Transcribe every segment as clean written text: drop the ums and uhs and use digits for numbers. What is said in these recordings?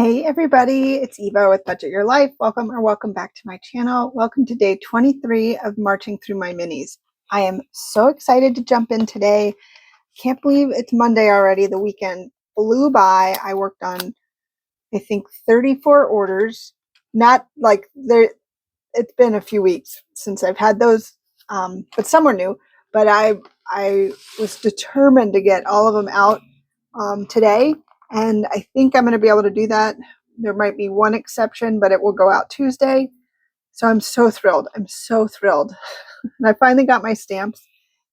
Hey everybody, it's Eva with Budget Your Life. Welcome back to my channel. Welcome to day 23 of marching through my minis. I am so excited to jump in today. Can't believe it's Monday already. The weekend flew by. I worked on, I think, 34 orders. Not like there, it's been a few weeks since I've had those, but some were new. But I was determined to get all of them out today. And I think I'm going to be able to do that. There might be one exception, but it will go out Tuesday. So I'm so thrilled. I'm so thrilled. And I finally got my stamps.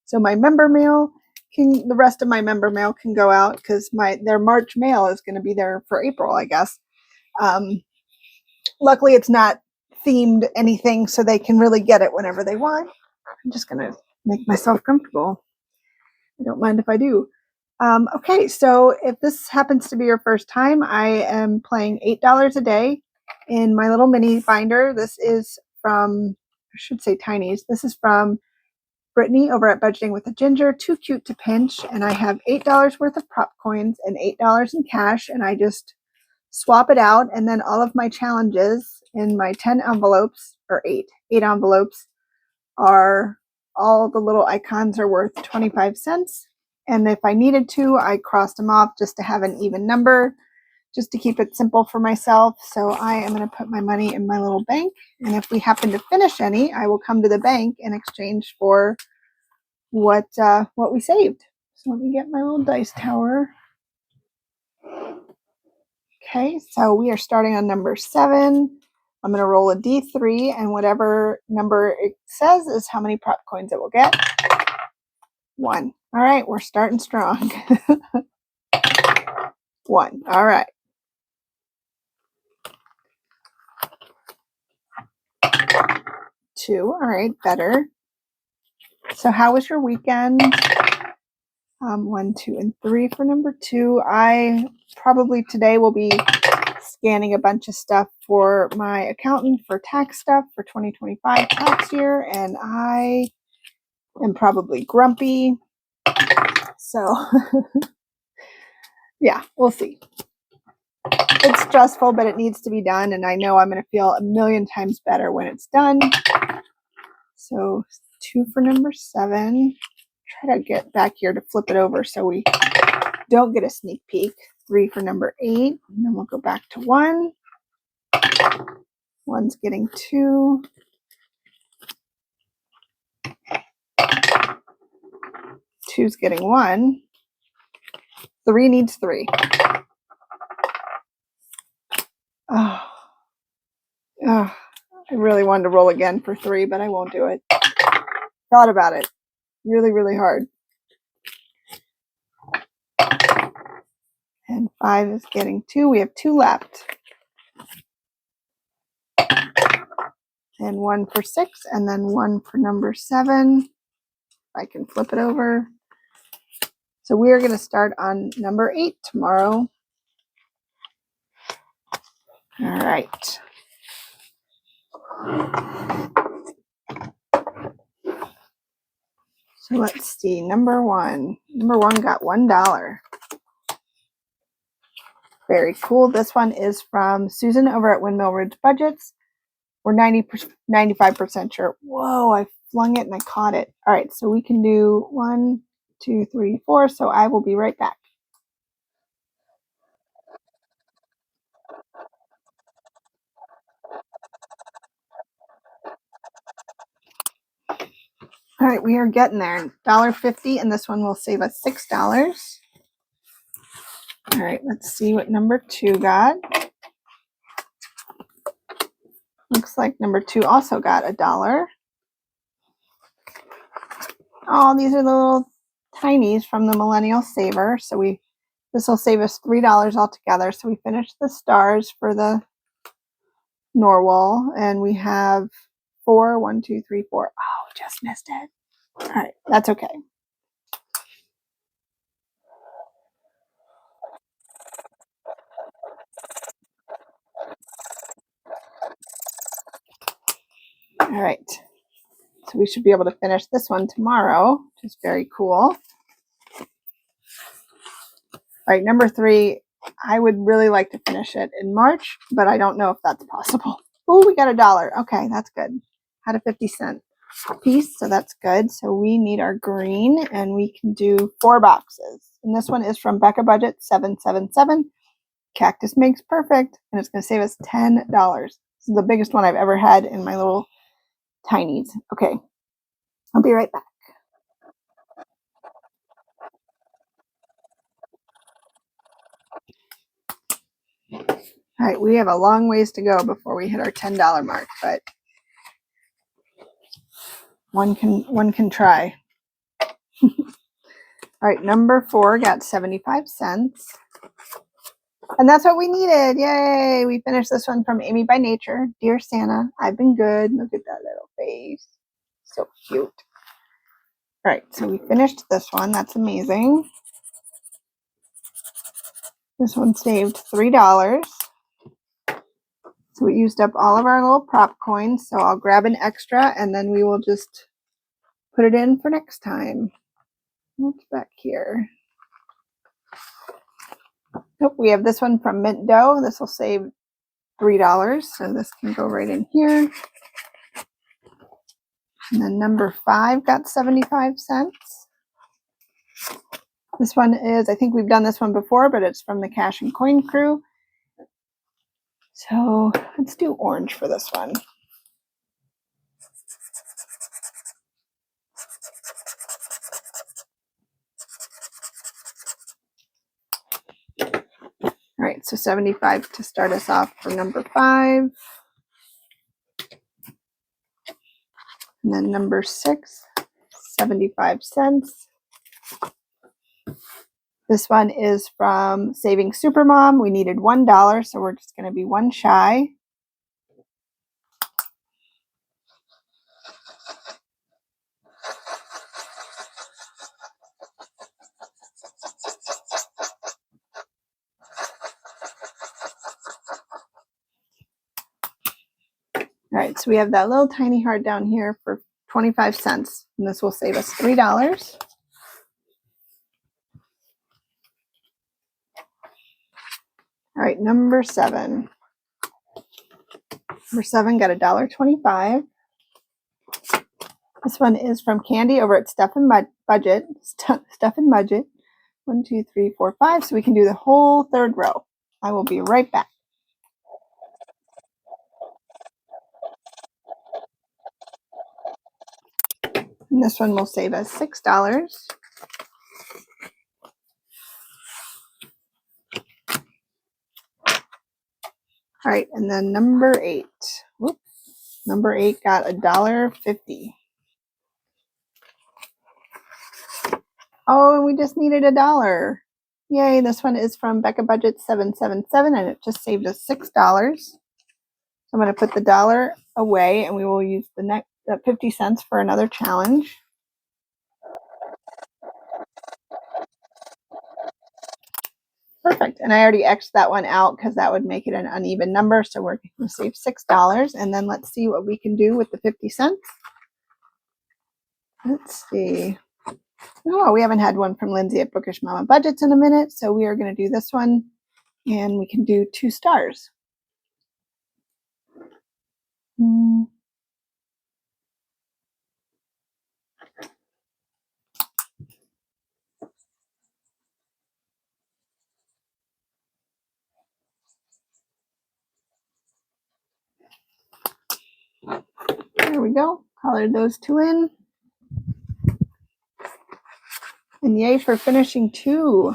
So my member mail the rest of my member mail can go out because their March mail is going to be there for April, I guess. Luckily, it's not themed anything, so they can really get it whenever they want. I'm just going to make myself comfortable. I don't mind if I do. Okay, so if this happens to be your first time, I am playing $8 a day in my little mini binder. This is from, I should say Tiny's. This is from Brittany over at Budgeting with a Ginger, Too Cute to Pinch. And I have $8 worth of prop coins and $8 in cash. And I just swap it out. And then all of my challenges in my 10 envelopes, or eight envelopes, are all the little icons are worth 25 cents. And if I needed to, I crossed them off just to have an even number, just to keep it simple for myself. So I am going to put my money in my little bank. And if we happen to finish any, I will come to the bank in exchange for what we saved. So let me get my little dice tower. Okay, so we are starting on number 7. I'm going to roll a D3, and whatever number it says is how many prop coins it will get. 1. All right, we're starting strong. 1. All right. 2. All right, better. So how was your weekend? 1, 2, and 3 for number 2. I probably today will be scanning a bunch of stuff for my accountant for tax stuff for 2025 tax year, and I am probably grumpy. So yeah, we'll see. It's stressful, but it needs to be done, and I know I'm going to feel a million times better when it's done. So 2 for number 7. Try to get back here to flip it over so we don't get a sneak peek. 3 for number 8, and then we'll go back to 1. 1's getting 2. 2's getting 1. 3 needs 3. Oh, I really wanted to roll again for 3, but I won't do it. Thought about it really, really hard. And 5 is getting 2. We have 2 left. And 1 for 6, and then 1 for number 7. I can flip it over. So we are going to start on number 8 tomorrow. All right. So let's see. Number 1. Number 1 got $1. Very cool. This one is from Susan over at Windmill Ridge Budgets. We're 95% sure. Whoa, I flung it and I caught it. All right, so we can do 1, 2, 3, 4. So I will be right back. All right, we are getting there. $1.50, and this one will save us $6. All right, let's see what number 2 got. Looks like number 2 also got $1. Oh, these are the little tinies from the Millennial Saver. So this will save us $3 altogether. So we finished the stars for the Norwal, and we have 4. 1, 2, 3, 4. Oh, just missed it. All right, that's okay. All right, so we should be able to finish this one tomorrow, which is very cool. All right, number 3 I would really like to finish it in March, but I don't know if that's possible. Oh, we got $1. Okay, that's good. Had a 50-cent piece, so that's good. So we need our green, and we can do 4 boxes. And this one is from Becca Budget 777. Cactus makes perfect, and it's going to save us $10. This is the biggest one I've ever had in my little tinies. Okay, I'll be right back. All right, we have a long ways to go before we hit our $10 mark, but one can try. All right, number 4 got 75 cents. And that's what we needed. Yay! We finished this one from Amy by Nature. Dear Santa, I've been good. Look at that little face. So cute. All right, so we finished this one. That's amazing. This one saved $3. So we used up all of our little prop coins. So I'll grab an extra and then we will just put it in for next time. What's back here? Nope, we have this one from Mint Dough. This will save $3. So this can go right in here. And then number 5 got 75 cents. This one is, I think we've done this one before, but it's from the Cash and Coin crew. So let's do orange for this one. All right, so 75 to start us off for number 5. And then number 6, 75 cents. This one is from Saving Supermom. We needed $1, so we're just going to be 1 shy. All right, so we have that little tiny heart down here for 25 cents, and this will save us $3. All right, number 7. Number 7 got $1.25. This one is from Candy over at Stuff and Budget. Stuff and Budget. 1, 2, 3, 4, 5. So we can do the whole 3rd row. I will be right back. And this one will save us $6. All right, and then number 8. Whoops. Number 8 got $1.50. Oh, and we just needed $1. Yay, this one is from Becca Budget 777, and it just saved us $6. So I'm going to put the $1 away, and we will use the next 50 cents for another challenge. Perfect. And I already X'd that one out because that would make it an uneven number. So we're going to save $6. And then let's see what we can do with the 50 cents. Let's see. Oh, we haven't had one from Lindsay at Bookish Mama Budgets in a minute. So we are going to do this one. And we can do 2 stars. There we go. Colored those 2 in. And yay for finishing 2.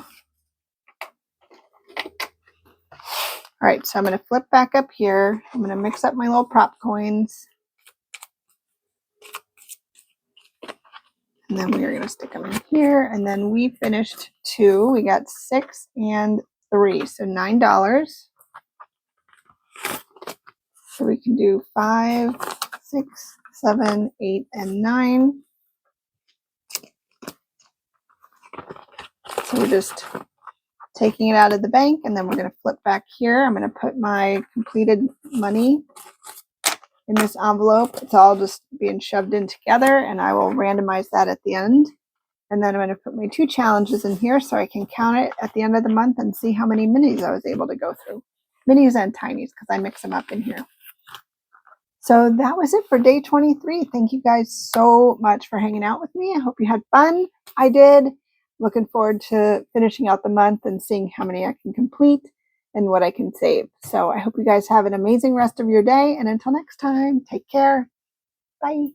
All right, so I'm going to flip back up here. I'm going to mix up my little prop coins. And then we are going to stick them in here. And then we finished 2. We got 6 and 3, so $9. So we can do 5, 6, 7, 8, and 9. So we're just taking it out of the bank, and then we're going to flip back here. I'm going to put my completed money in this envelope. It's all just being shoved in together, and I will randomize that at the end. And then I'm going to put my 2 challenges in here so I can count it at the end of the month and see how many minis I was able to go through. Minis and tinies, because I mix them up in here. So that was it for day 23. Thank you guys so much for hanging out with me. I hope you had fun. I did. Looking forward to finishing out the month and seeing how many I can complete and what I can save. So I hope you guys have an amazing rest of your day. And until next time, take care. Bye.